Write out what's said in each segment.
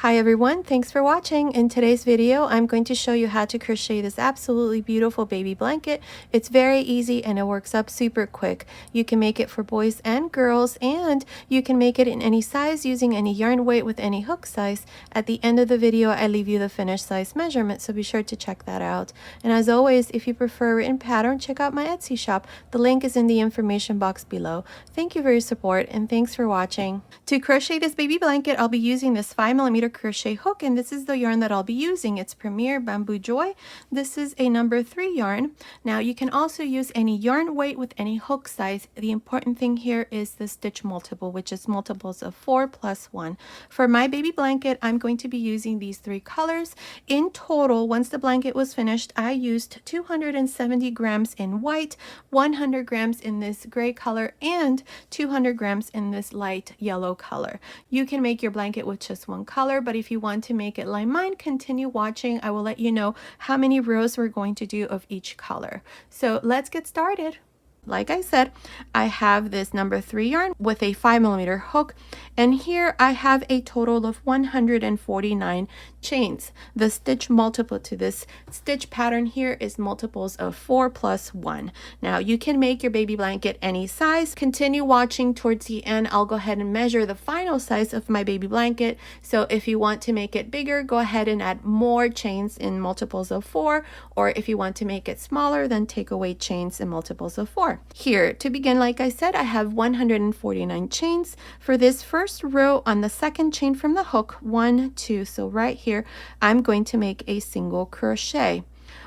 Hi everyone, thanks for watching. In today's video, I'm going to show you how to crochet this absolutely beautiful baby blanket. It's very easy and it works up super quick. You can make it for boys and girls, and you can make it in any size using any yarn weight with any hook size. At the end of the video, I leave you the finished size measurement, so be sure to check that out. And as always, if you prefer written pattern, check out my Etsy shop. The link is in the information box below. Thank you for your support and thanks for watching. To crochet this baby blanket, I'll be using this 5mm crochet hook, and this is the yarn that I'll be using. It's Premier Bamboo Joy. This is a number 3 yarn. Now you can also use any yarn weight with any hook size. The important thing here is the stitch multiple, which is multiples of 4 plus 1. For my baby blanket, I'm going to be using these 3 colors. In total, once the blanket was finished, I used 270 grams in white, 100 grams in this gray color, and 200 grams in this light yellow color. You can make your blanket with just one color, but if you want to make it like mine, continue watching. I will let you know how many rows we're going to do of each color. So let's get started. Like I said, I have this number 3 yarn with a 5mm hook, and here I have a total of 149 chains. The stitch multiple to this stitch pattern here is multiples of 4 plus 1. Now you can make your baby blanket any size. Continue watching towards the end. I'll go ahead and measure the final size of my baby blanket. So if you want to make it bigger, go ahead and add more chains in multiples of 4, or if you want to make it smaller, then take away chains in multiples of 4. Here, to begin, like I said, I have 149 chains. For this first row on the second chain from the hook, 1, 2, so right here, I'm going to make a single crochet.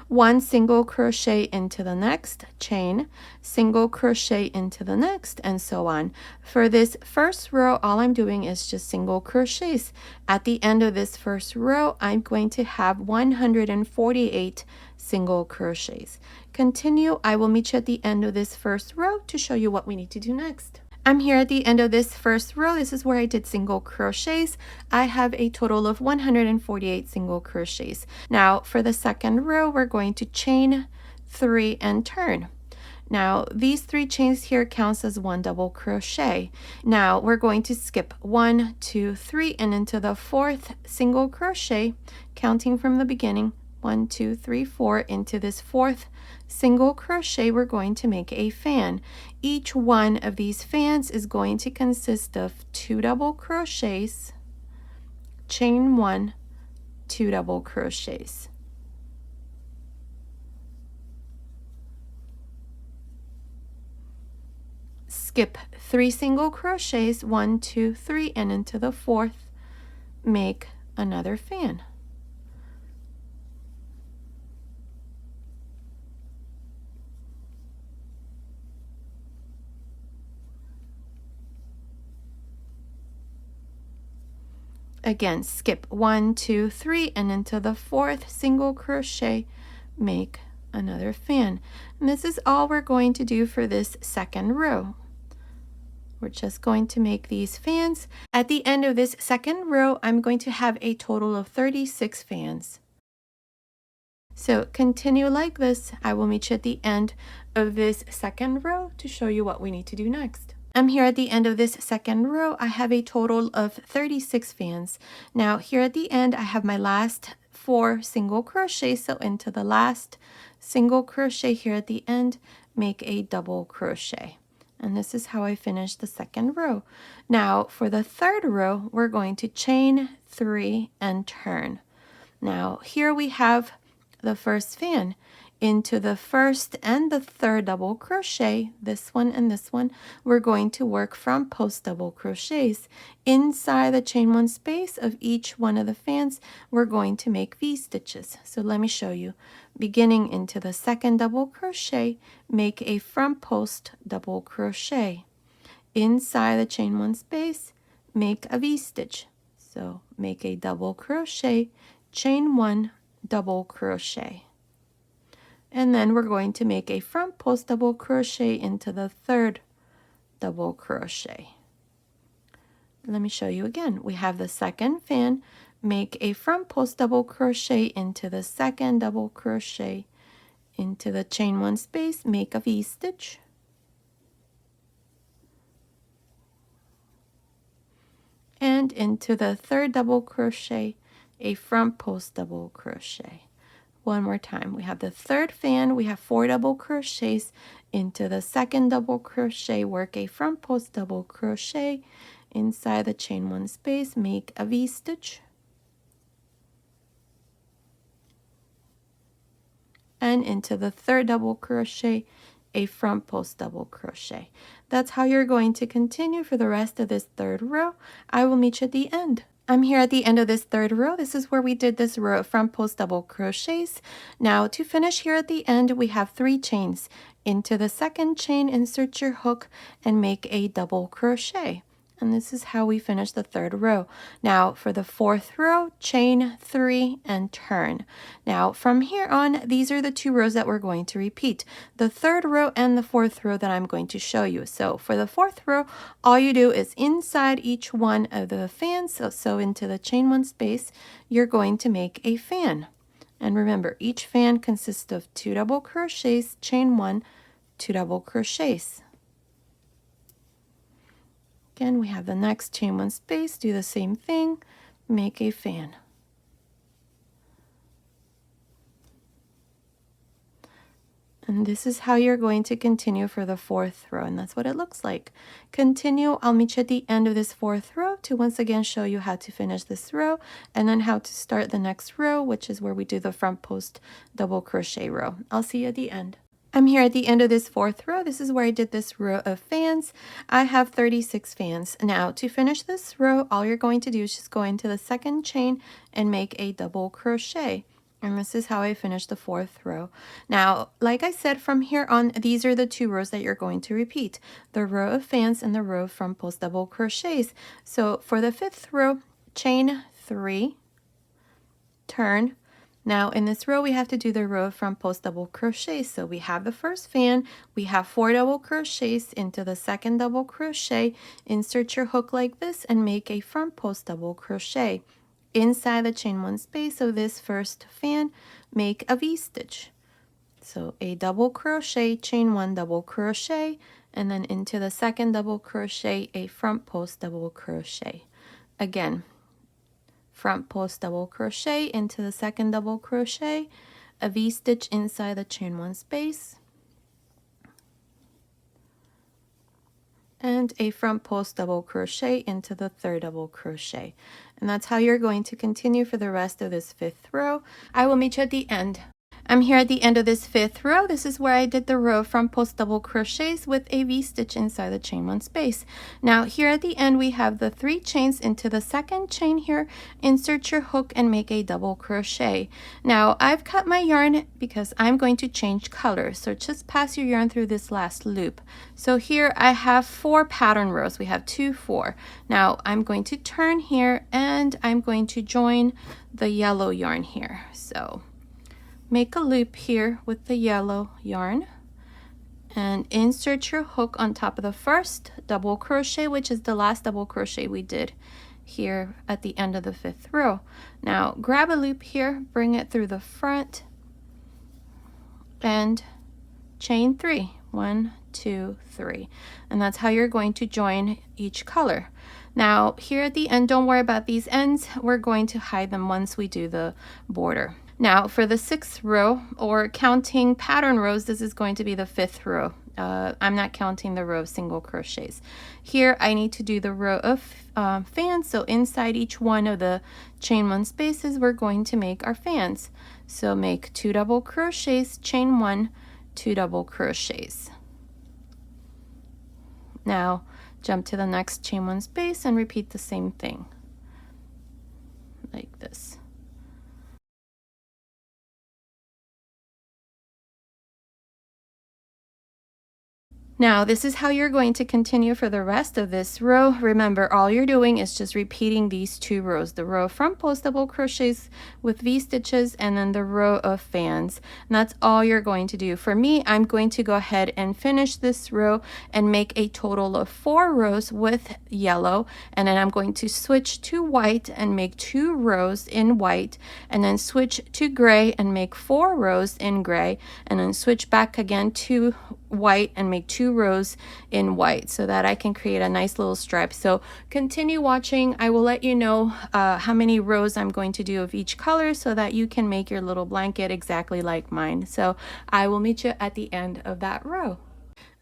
1 single crochet into the next chain, single crochet into the next, and so on. For this first row, all I'm doing is just single crochets. At the end of this first row, I'm going to have 148 single crochets. Continue. I will meet you at the end of this first row to show you what we need to do next. I'm here at the end of this first row. This is where I did single crochets. I have a total of 148 single crochets. Now for the second row, we're going to chain 3 and turn. Now these 3 chains here counts as 1 double crochet. Now we're going to skip 1, 2, 3 and into the 4th single crochet, counting from the beginning. 1, 2, 3, 4 into this 4th single crochet. We're going to make a fan. Each one of these fans is going to consist of 2 double crochets, chain 1, 2 double crochets. Skip 3 single crochets, 1, 2, 3 and into the 4th, make another fan. Again, skip 1, 2, 3 and into the 4th single crochet, make another fan. And this is all we're going to do for this second row. We're just going to make these fans. At the end of this second row, I'm going to have a total of 36 fans. So continue like this. I will meet you at the end of this second row to show you what we need to do next. I'm here at the end of this second row. I have a total of 36 fans. Now here at the end, I have my last 4 single crochets. So into the last single crochet here at the end, make a double crochet. And this is how I finished the second row. Now for the third row, we're going to chain 3 and turn. Now here we have the first fan. Into the 1st and the 3rd double crochet, this one and this one, we're going to work front post double crochets. Inside the chain 1 space of each one of the fans, we're going to make V stitches. So let me show you. Beginning into the 2nd double crochet, make a front post double crochet. Inside the chain 1 space, make a V stitch. So make a double crochet, chain 1, double crochet. And then we're going to make a front post double crochet into the 3rd double crochet. Let me show you again. We have the second fan, make a front post double crochet into the 2nd double crochet, into the chain 1 space, make a V stitch. and into the third double crochet, a front post double crochet. One more time. We have the third fan, we have 4 double crochets into the second double crochet, work a front post double crochet inside the chain 1 space, make a V-stitch, and into the third double crochet, a front post double crochet. That's how you're going to continue for the rest of this third row. I will meet you at the end. I'm here at the end of this third row. This is where we did this row of front post double crochets. Now to finish here at the end, we have 3 chains. Into the second chain, insert your hook and make a double crochet. And this is how we finish the third row. Now for the fourth row, chain 3 and turn. Now from here on, these are the 2 rows that we're going to repeat. The third row and the fourth row that I'm going to show you. So for the fourth row, all you do is inside each one of the fans, so into the chain 1 space, you're going to make a fan. And remember, each fan consists of 2 double crochets, chain 1, 2 double crochets. Again, we have the next chain 1 space, do the same thing, make a fan. And this is how you're going to continue for the fourth row, and that's what it looks like. Continue, I'll meet you at the end of this fourth row to once again show you how to finish this row, and then how to start the next row, which is where we do the front post double crochet row. I'll see you at the end. I'm here at the end of this fourth row. This is where I did this row of fans. I have 36 fans. Now to finish this row, all you're going to do is just go into the second chain and make a double crochet. And this is how I finished the fourth row. Now, like I said, from here on, these are the 2 rows that you're going to repeat. The row of fans and the row of front post double crochets. So for the 5th row, chain 3, turn. Now in this row, we have to do the row of front post double crochets. So we have the first fan, we have 4 double crochets into the second double crochet, insert your hook like this and make a front post double crochet. Inside the chain 1 space of this first fan, make a V-stitch. So a double crochet, chain 1 double crochet, and then into the second double crochet, a front post double crochet. Again, front post double crochet into the second double crochet, a V-stitch inside the chain 1 space, and a front post double crochet into the third double crochet. And that's how you're going to continue for the rest of this 5th row. I will meet you at the end. I'm here at the end of this 5th row. This is where I did the row of front post double crochets with a V-stitch inside the chain 1 space. Now here at the end, we have the 3 chains into the second chain here, insert your hook and make a double crochet. Now I've cut my yarn because I'm going to change colors, so just pass your yarn through this last loop. So here I have 4 pattern rows. We have 2, 4. Now I'm going to turn here and I'm going to join the yellow yarn here. So make a loop here with the yellow yarn and insert your hook on top of the first double crochet, which is the last double crochet we did here at the end of the 5th row. Now grab a loop here, bring it through the front and chain 3. 1, 2, 3. And that's how you're going to join each color. Now here at the end, don't worry about these ends. We're going to hide them once we do the border. Now for the 6th row, or counting pattern rows, this is going to be the 5th row. I'm not counting the row of single crochets. Here I need to do the row of fans, so inside each one of the chain 1 spaces, we're going to make our fans. So make 2 double crochets, chain 1, 2 double crochets. Now jump to the next chain 1 space and repeat the same thing, like this. Now, this is how you're going to continue for the rest of this row. Remember, all you're doing is just repeating these 2 rows, the row of front post double crochets with V-stitches and then the row of fans. And that's all you're going to do. For me, I'm going to go ahead and finish this row and make a total of 4 rows with yellow. And then I'm going to switch to white and make 2 rows in white, and then switch to gray and make 4 rows in gray, and then switch back again to white and make 2 rows in white so that I can create a nice little stripe. So continue watching. I will let you know how many rows I'm going to do of each color so that you can make your little blanket exactly like mine. So I will meet you at the end of that row.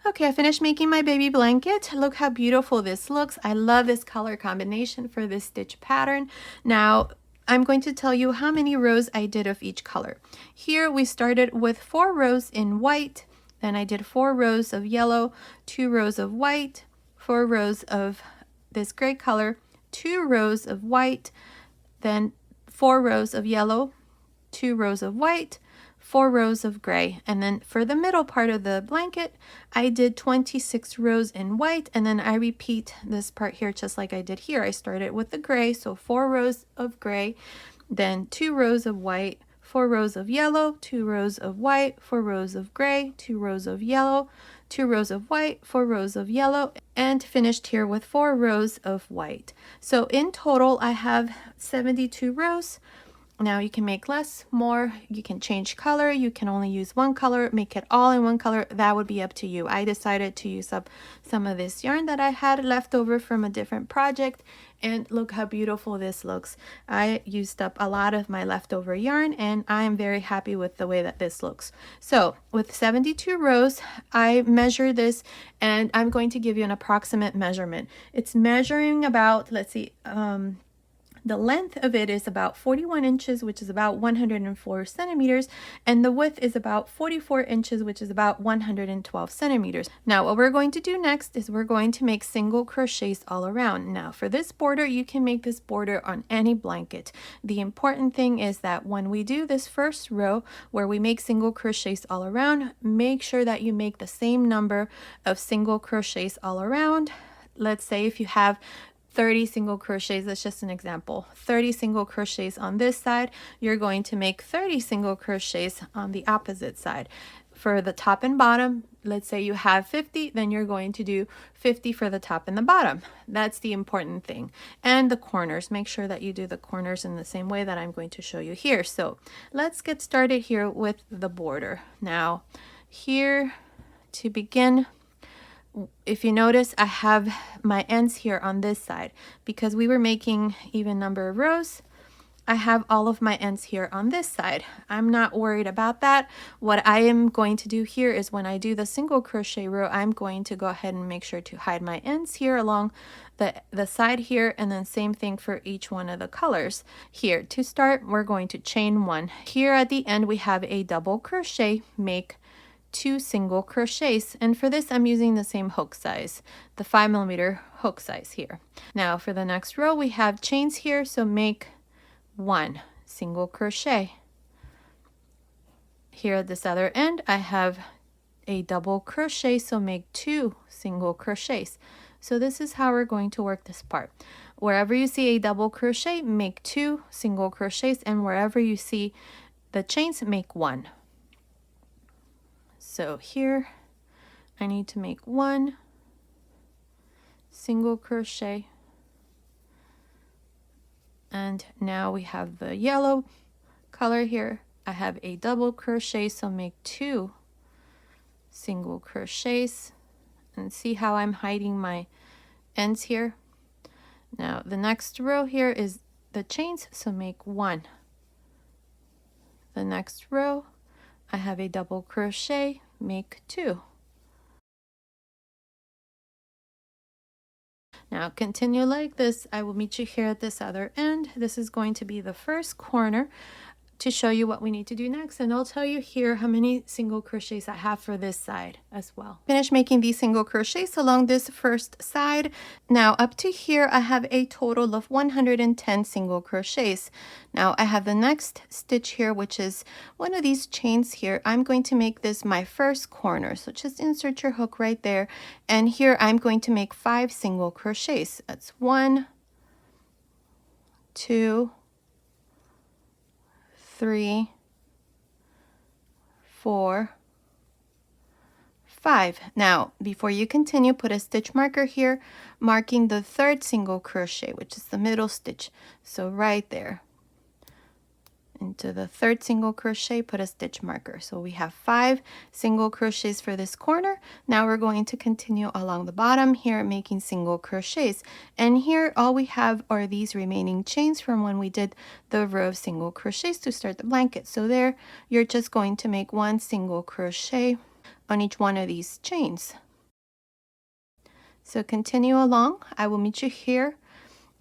Okay, I finished making my baby blanket. Look how beautiful this looks. I love this color combination for this stitch pattern. Now, I'm going to tell you how many rows I did of each color. Here we started with 4 rows in white, then I did 4 rows of yellow, 2 rows of white, 4 rows of this gray color, 2 rows of white, then 4 rows of yellow, 2 rows of white, 4 rows of gray. And then for the middle part of the blanket, I did 26 rows in white, and then I repeat this part here just like I did here. I started with the gray, so 4 rows of gray, then 2 rows of white, 4 rows of yellow, 2 rows of white, 4 rows of gray, 2 rows of yellow, 2 rows of white, 4 rows of yellow, and finished here with 4 rows of white. So in total, I have 72 rows. Now you can make less, more, you can change color, you can only use one color, make it all in one color. That would be up to you. I decided to use up some of this yarn that I had left over from a different project, and look how beautiful this looks. I used up a lot of my leftover yarn, and I am very happy with the way that this looks. So with 72 rows, I measured this, and I'm going to give you an approximate measurement. It's measuring about, let's see, the length of it is about 41 inches, which is about 104 centimeters, and the width is about 44 inches, which is about 112 centimeters. Now, what we're going to do next is we're going to make single crochets all around. Now, for this border, you can make this border on any blanket. The important thing is that when we do this first row where we make single crochets all around, make sure that you make the same number of single crochets all around. Let's say if you have 30 single crochets, that's just an example, 30 single crochets on this side, you're going to make 30 single crochets on the opposite side. For the top and bottom, let's say you have 50, then you're going to do 50 for the top and the bottom. That's the important thing. And the corners, make sure that you do the corners in the same way that I'm going to show you here. So let's get started here with the border. Now here to begin, if you notice, I have my ends here on this side because we were making even number of rows. I have all of my ends here on this side. I'm not worried about that. What I am going to do here is when I do the single crochet row, I'm going to go ahead and make sure to hide my ends here along the side here, and then same thing for each one of the colors. Here to start, we're going to chain 1. Here at the end, we have a double crochet, make 2 single crochets, and for this I'm using the same hook size, the 5mm hook size here. Now for the next row we have chains here, so make 1 single crochet. Here at this other end I have a double crochet, so make 2 single crochets. So this is how we're going to work this part. Wherever you see a double crochet, make 2 single crochets, and wherever you see the chains, make 1. So here I need to make 1 single crochet, and now we have the yellow color here. I have a double crochet, so make 2 single crochets, and see how I'm hiding my ends here. Now the next row here is the chains, so make 1. The next row I have a double crochet, make 2. Now continue like this. I will meet you here at this other end. This is going to be the first corner to show you what we need to do next, and I'll tell you here how many single crochets I have for this side as well. Finish making these single crochets along this first side. Now up to here I have a total of 110 single crochets. Now I have the next stitch here, which is one of these chains here. I'm going to make this my first corner, so just insert your hook right there, and here I'm going to make 5 single crochets. That's 1, 2, 3, 4, 5. Now before you continue, put a stitch marker here marking the 3rd single crochet, which is the middle stitch, so right there. into the third single crochet, put a stitch marker. So we have 5 single crochets for this corner. Now we're going to continue along the bottom here, making single crochets. And here all we have are these remaining chains from when we did the row of single crochets to start the blanket. So there, you're just going to make 1 single crochet on each one of these chains. So continue along. I will meet you here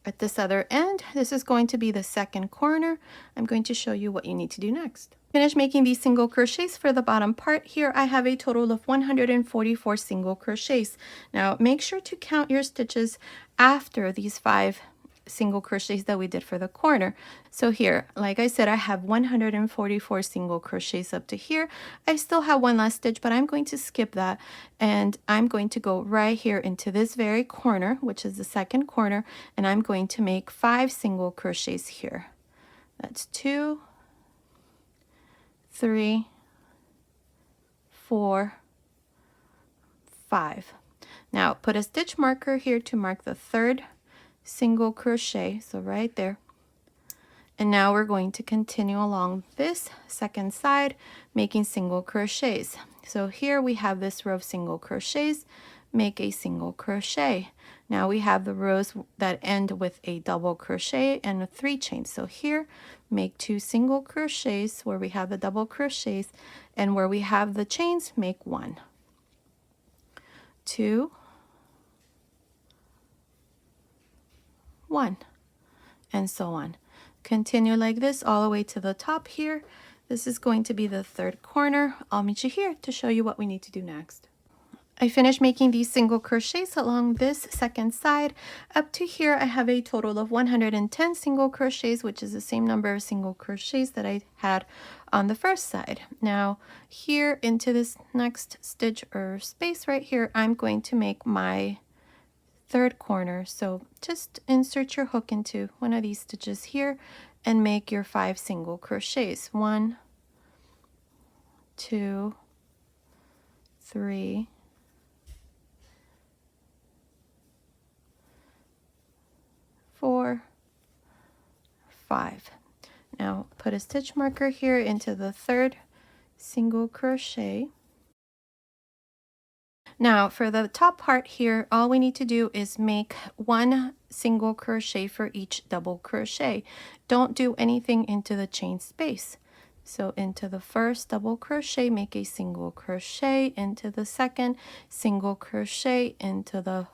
at this other end. This is going to be the second corner. I'm going to show you what you need to do next. Finish making these single crochets for the bottom part. Here I have a total of 144 single crochets. Now make sure to count your stitches after these 5 single crochets that we did for the corner. So here, like I said, I have 144 single crochets up to here. I still have one last stitch, but I'm going to skip that, and I'm going to go right here into this very corner, which is the second corner, and I'm going to make 5 single crochets here. That's 2, 3, 4, 5. Now put a stitch marker here to mark the third single crochet, so right there. And now we're going to continue along this second side, making single crochets. So here we have this row of single crochets, make a single crochet. Now we have the rows that end with a double crochet and 3 chains. So here, make 2 single crochets where we have the double crochets, and where we have the chains, make 1, 2, 1, and so on. Continue like this all the way to the top here. This is going to be the third corner. I'll meet you here to show you what we need to do next. I finished making these single crochets along this second side. Up to here I have a total of 110 single crochets, which is the same number of single crochets that I had on the first side. Now here into this next stitch or space right here, I'm going to make my third corner. So just insert your hook into one of these stitches here and make your 5 single crochets. 1, 2, 3, 4, 5. Now put a stitch marker here into the third single crochet. Now for the top part here, all we need to do is make 1 single crochet for each double crochet. Don't do anything into the chain space. So into the first double crochet, make a single crochet, into the second single crochet, into the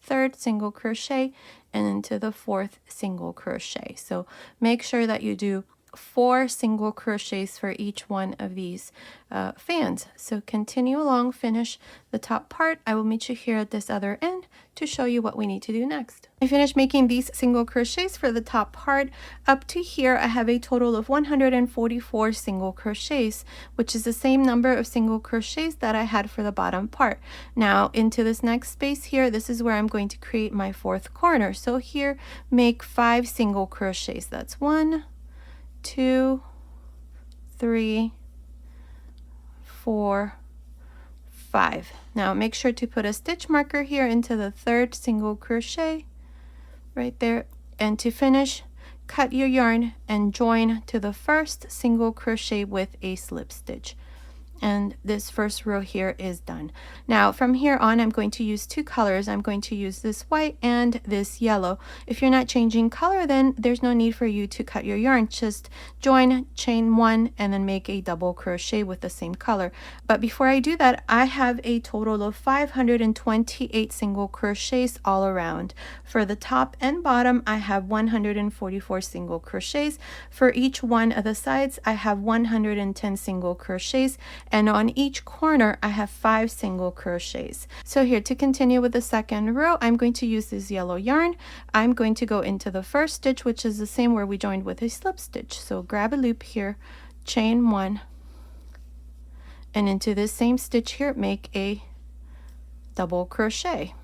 third single crochet, and into the fourth single crochet. So make sure that you do 4 single crochets for each one of these fans. So continue along, finish the top part. I will meet you here at this other end to show you what we need to do next. I finished making these single crochets for the top part. Up to here I have a total of 144 single crochets, which is the same number of single crochets that I had for the bottom part. Now into this next space here, this is where I'm going to create my 4th corner. So here make 5 single crochets. That's 1, 2, 3, 4, 5. Now make sure to put a stitch marker here into the third single crochet right there, and to finish, cut your yarn and join to the first single crochet with a slip stitch. And this first row here is done. Now from here on, I'm going to use 2 colors. I'm going to use this white and this yellow. If you're not changing color, then there's no need for you to cut your yarn. Just join, chain 1, and then make a double crochet with the same color. But before I do that, I have a total of 528 single crochets all around. For the top and bottom, I have 144 single crochets. For each one of the sides, I have 110 single crochets. And on each corner I have 5 single crochets. So here, to continue with the second row, I'm going to use this yellow yarn. I'm going to go into the first stitch, which is the same where we joined with a slip stitch. So grab a loop here, chain 1, and into this same stitch here make a double crochet.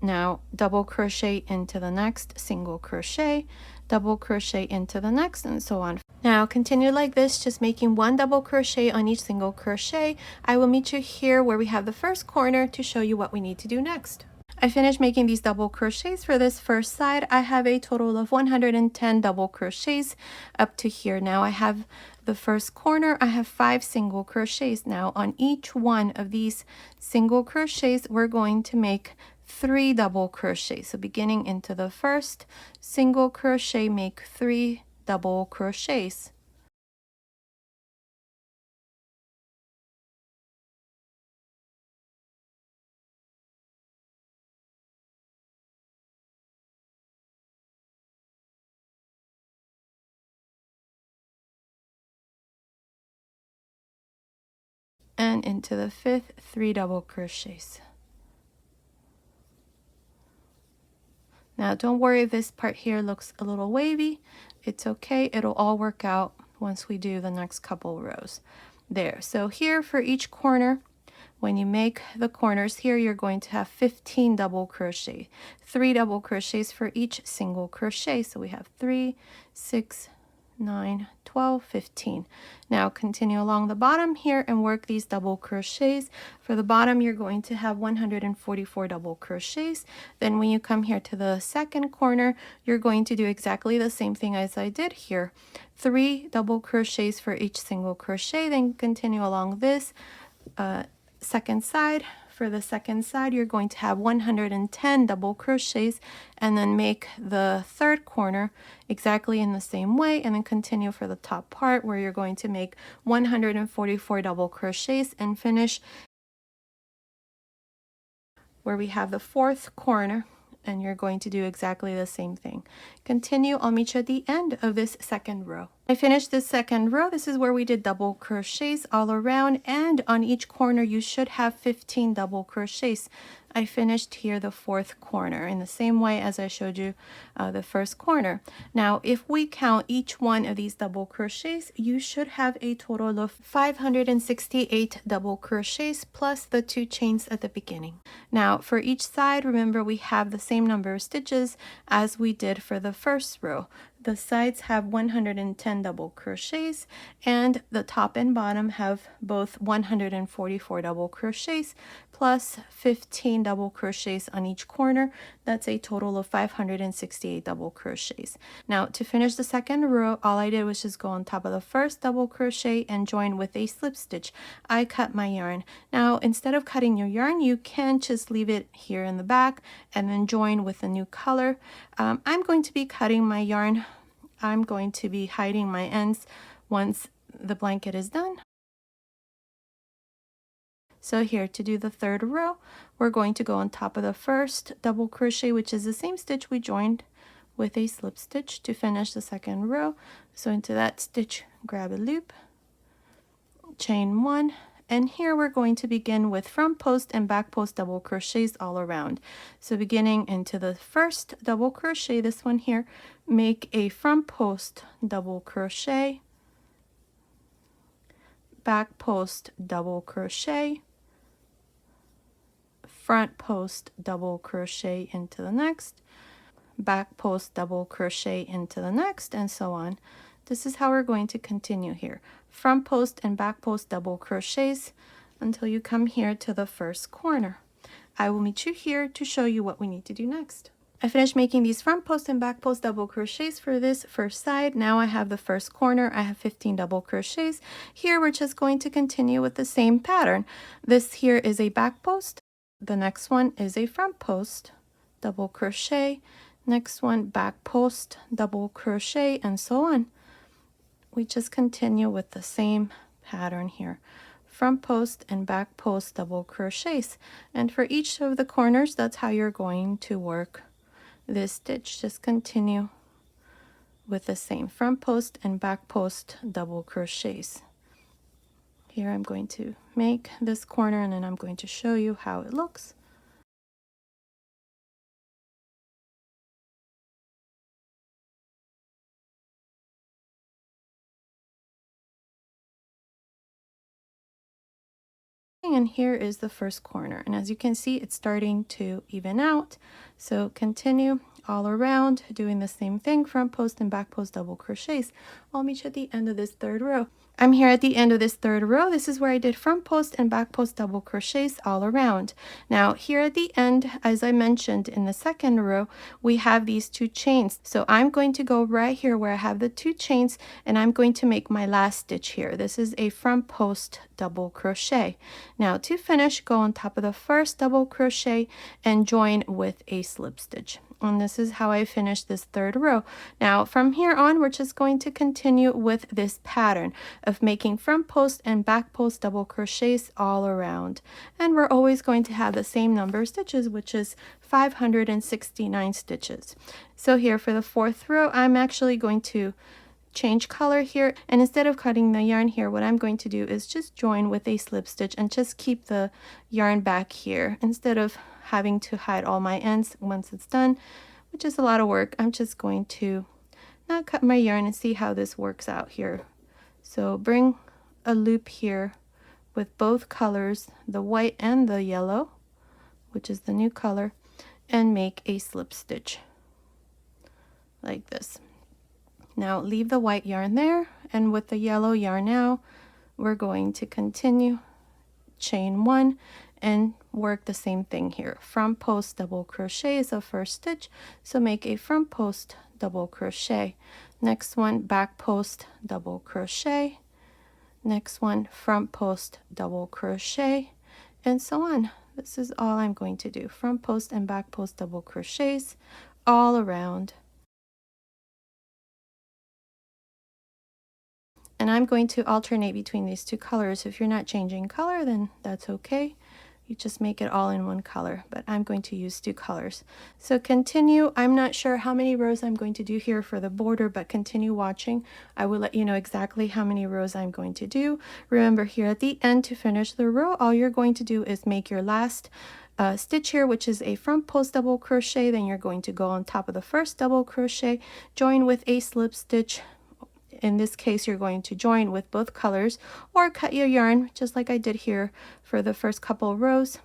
Now double crochet into the next single crochet, double crochet into the next, and so on. Now continue like this, just making 1 double crochet on each single crochet. I will meet you here where we have the first corner to show you what we need to do next. I finished making these double crochets for this first side. I have a total of 110 double crochets up to here. Now I have the first corner, I have 5 single crochets. Now on each one of these single crochets, we're going to make 3 double crochets. So beginning into the first single crochet, make 3 double crochets. And into the fifth, 3 double crochets. Now don't worry if this part here looks a little wavy. It's okay, it'll all work out once we do the next couple rows. There, so here for each corner, when you make the corners here, you're going to have 15 double crochet, 3 double crochets for each single crochet. So we have 3, 6, 9, 12, 15. Now continue along the bottom here and work these double crochets. For the bottom, you're going to have 144 double crochets. Then when you come here to the second corner, you're going to do exactly the same thing as I did here. 3 double crochets for each single crochet. Then continue along this second side. For the second side, you're going to have 110 double crochets, and then make the third corner exactly in the same way, and then continue for the top part where you're going to make 144 double crochets and finish where we have the fourth corner, and you're going to do exactly the same thing. Continue, I'll meet you at the end of this second row. I finished this second row. This is where we did double crochets all around, and on each corner you should have 15 double crochets. I finished here the fourth corner in the same way as I showed you the first corner. Now if we count each one of these double crochets, you should have a total of 568 double crochets plus the 2 chains at the beginning. Now for each side, remember we have the same number of stitches as we did for the first row. The sides have 110 double crochets, and the top and bottom have both 144 double crochets plus 15 double crochets on each corner. That's a total of 568 double crochets. Now to finish the second row, all I did was just go on top of the first double crochet and join with a slip stitch. I cut my yarn. Now instead of cutting your yarn, you can just leave it here in the back and then join with a new color. I'm going to be cutting my yarn. I'm going to be hiding my ends once the blanket is done. So here, to do the third row, we're going to go on top of the first double crochet, which is the same stitch we joined with a slip stitch to finish the second row. So into that stitch, grab a loop, chain 1, and here we're going to begin with front post and back post double crochets all around. So beginning into the first double crochet, this one here, make a front post double crochet, back post double crochet, front post double crochet into the next, back post double crochet into the next, and so on. This is how we're going to continue here. Front post and back post double crochets until you come here to the first corner. I will meet you here to show you what we need to do next. I finished making these front post and back post double crochets for this first side. Now I have the first corner. I have 15 double crochets. Here we're just going to continue with the same pattern. This here is a back post. The next one is a front post double crochet. Next one, back post double crochet, and so on. We just continue with the same pattern here. Front post and back post double crochets. And for each of the corners, that's how you're going to work this stitch. Just continue with the same front post and back post double crochets. Here I'm going to make this corner, and then I'm going to show you how it looks. And here is the first corner, and as you can see, it's starting to even out. So continue all around doing the same thing, front post and back post double crochets. I'll meet you at the end of this third row. I'm here at the end of this third row. This is where I did front post and back post double crochets all around. Now here at the end, as I mentioned in the second row, we have these 2 chains. So I'm going to go right here where I have the 2 chains, and I'm going to make my last stitch here. This is a front post double crochet. Now to finish, go on top of the first double crochet and join with a slip stitch. And this is how I finish this third row. Now from here on, we're just going to continue with this pattern of making front post and back post double crochets all around. And we're always going to have the same number of stitches, which is 569 stitches. So here for the fourth row, I'm actually going to change color here, and instead of cutting the yarn here, what I'm going to do is just join with a slip stitch and just keep the yarn back here instead of having to hide all my ends once it's done, which is a lot of work. I'm just going to not cut my yarn and see how this works out here. So bring a loop here with both colors, the white and the yellow, which is the new color, and make a slip stitch like this. Now leave the white yarn there, and with the yellow yarn now, we're going to continue chain 1 and work the same thing here. Front post double crochet is the first stitch, so make a front post double crochet. Next one, back post double crochet. Next one, front post double crochet, and so on. This is all I'm going to do. Front post and back post double crochets all around. And I'm going to alternate between these 2 colors. If you're not changing color, then that's okay. You just make it all in one color, but I'm going to use 2 colors. So continue. I'm not sure how many rows I'm going to do here for the border, but continue watching. I will let you know exactly how many rows I'm going to do. Remember, here at the end, to finish the row, all you're going to do is make your last stitch here, which is a front post double crochet. Then you're going to go on top of the first double crochet, join with a slip stitch. In this case, you're going to join with both colors, or cut your yarn just like I did here for the first couple of rows,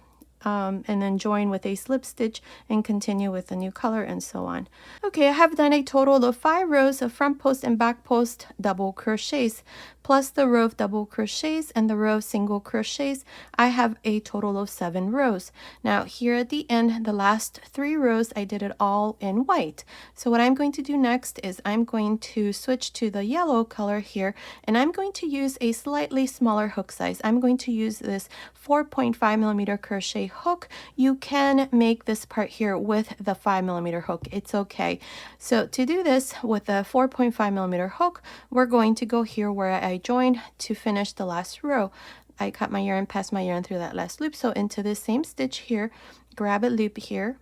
and then join with a slip stitch and continue with the new color, and so on. Okay, I have done a total of 5 rows of front post and back post double crochets, plus the row of double crochets and the row of single crochets. I have a total of 7 rows. Now here at the end, the last 3 rows, I did it all in white. So what I'm going to do next is I'm going to switch to the yellow color here, and I'm going to use a slightly smaller hook size. I'm going to use this 4.5mm crochet hook. You can make this part here with the 5mm hook. It's okay. So to do this with the 4.5mm hook, we're going to go here where I joined to finish the last row. I cut my yarn, passed my yarn through that last loop. So into this same stitch here, grab a loop here,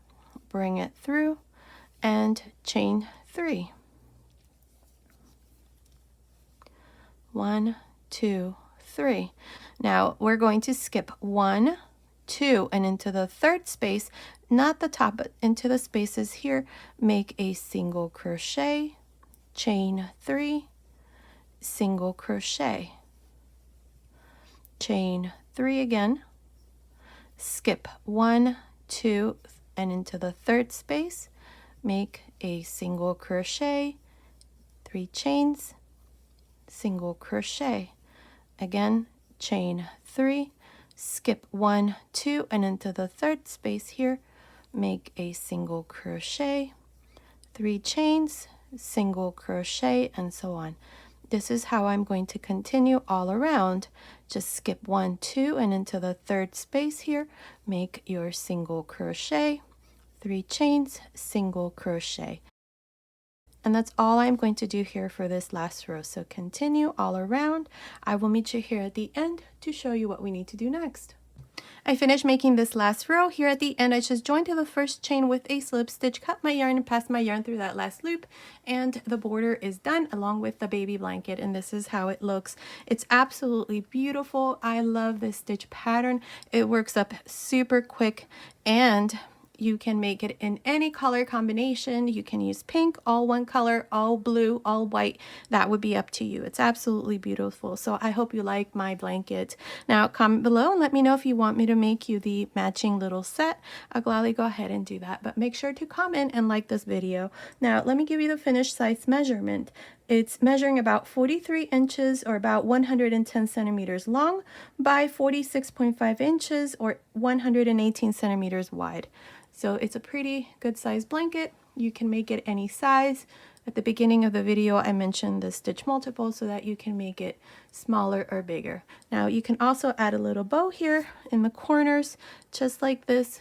bring it through, and chain 3. 1, 2, 3. Now we're going to skip 1, 2, and into the third space, not the top, but into the spaces here, make a single crochet, chain 3, single crochet, chain 3 again, skip 1, 2, and into the third space, make a single crochet, 3 chains, single crochet, again chain 3, skip 1, 2, and into the third space here, make a single crochet, 3 chains, single crochet, and so on. This is how I'm going to continue all around. Just skip 1, 2, and into the third space here, make your single crochet, 3 chains, single crochet. And that's all I'm going to do here for this last row. So continue all around. I will meet you here at the end to show you what we need to do next. I finished making this last row. Here at the end, I just joined to the first chain with a slip stitch, cut my yarn and passed my yarn through that last loop, and the border is done along with the baby blanket, and this is how it looks. It's absolutely beautiful. I love this stitch pattern. It works up super quick, and you can make it in any color combination. You can use pink, all one color, all blue, all white. That would be up to you. It's absolutely beautiful. So I hope you like my blanket. Now comment below and let me know if you want me to make you the matching little set. I'll gladly go ahead and do that. But make sure to comment and like this video. Now let me give you the finished size measurement. It's measuring about 43 inches or about 110 centimeters long by 46.5 inches or 118 centimeters wide. So it's a pretty good size blanket. You can make it any size. At the beginning of the video, I mentioned the stitch multiple so that you can make it smaller or bigger. Now you can also add a little bow here in the corners, just like this.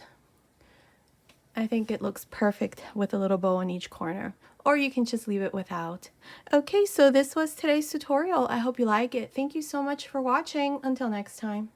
I think it looks perfect with a little bow on each corner, or you can just leave it without. Okay, so this was today's tutorial. I hope you like it. Thank you so much for watching. Until next time.